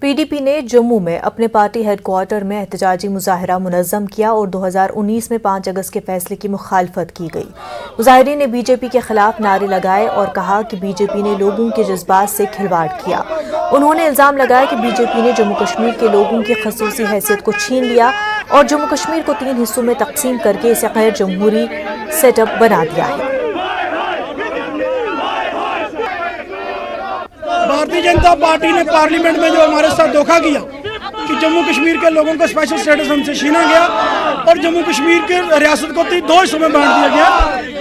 PDP نے جموں میں اپنے پارٹی ہیڈ کوارٹر میں احتجاجی مظاہرہ منظم کیا اور 2019 میں 5 اگست کے فیصلے کی مخالفت کی گئی۔ مظاہرین نے BJP کے خلاف نعرے لگائے اور کہا کہ BJP نے لوگوں کے جذبات سے کھلواڑ کیا۔ انہوں نے الزام لگایا کہ BJP نے جموں کشمیر کے لوگوں کی خصوصی حیثیت کو چھین لیا اور جموں کشمیر کو 3 حصوں میں تقسیم کر کے اسے غیر جمہوری سیٹ اپ بنا دیا ہے۔ بھارتی جنتا پارٹی نے پارلیمنٹ میں جو ہمارے ساتھ دھوکہ کیا کہ جموں کشمیر کے لوگوں کو اسپیشل سٹیٹس ہم سے چھینا گیا اور جموں کشمیر کے ریاست کو 2 حصوں میں بانٹ دیا گیا۔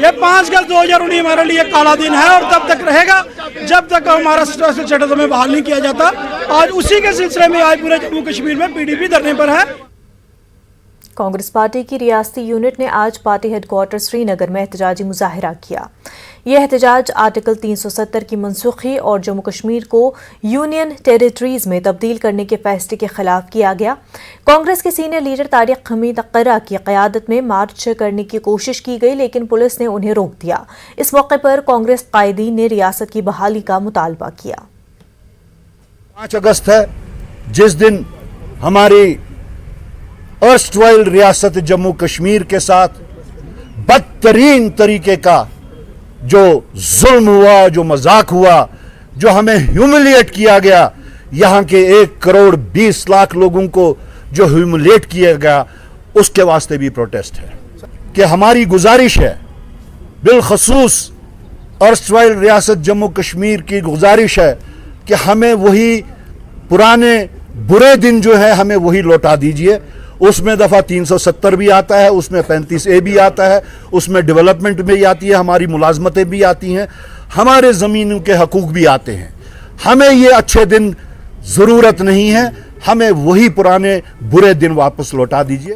یہ 5 اگست 2019 ہمارے لیے کالا دن ہے اور تب تک رہے گا جب تک ہمارا اسپیشل سٹیٹس ہمیں بحال نہیں کیا جاتا۔ آج اسی کے سلسلے میں آج پورے جموں کشمیر میں PDP دھرنے پر ہے۔ کانگریس پارٹی کی ریاستی یونٹ نے آج پارٹی ہیڈ کوارٹر سری نگر میں احتجاجی مظاہرہ کیا۔ یہ احتجاج آرٹیکل 370 کی منسوخی اور جموں کشمیر کو یونین ٹیریٹریز میں تبدیل کرنے کے فیصلے کے خلاف کیا گیا۔ کانگریس کے سینئر لیڈر طارق حمید اقرا کی قیادت میں مارچ کرنے کی کوشش کی گئی لیکن پولیس نے انہیں روک دیا۔ اس موقع پر کانگریس قائدین نے ریاست کی بحالی کا مطالبہ کیا۔ 5 اگست ہے جس دن ہماری ارسٹوائل ریاست جموں کشمیر کے ساتھ بدترین طریقے کا جو ظلم ہوا، جو مذاق ہوا، جو ہمیں ہیوملیٹ کیا گیا، یہاں کے 1 کروڑ 20 لاکھ لوگوں کو جو ہیوملیٹ کیا گیا، اس کے واسطے بھی پروٹیسٹ ہے کہ ہماری گزارش ہے، بالخصوص ارسٹوائل ریاست جموں کشمیر کی گزارش ہے کہ ہمیں وہی پرانے برے دن جو ہے ہمیں وہی لوٹا دیجئے۔ اس میں دفعہ 370 بھی آتا ہے، اس میں 35A بھی آتا ہے، اس میں ڈیولپمنٹ بھی آتی ہے، ہماری ملازمتیں بھی آتی ہیں، ہمارے زمینوں کے حقوق بھی آتے ہیں۔ ہمیں یہ اچھے دن ضرورت نہیں ہے، ہمیں وہی پرانے برے دن واپس لوٹا دیجئے۔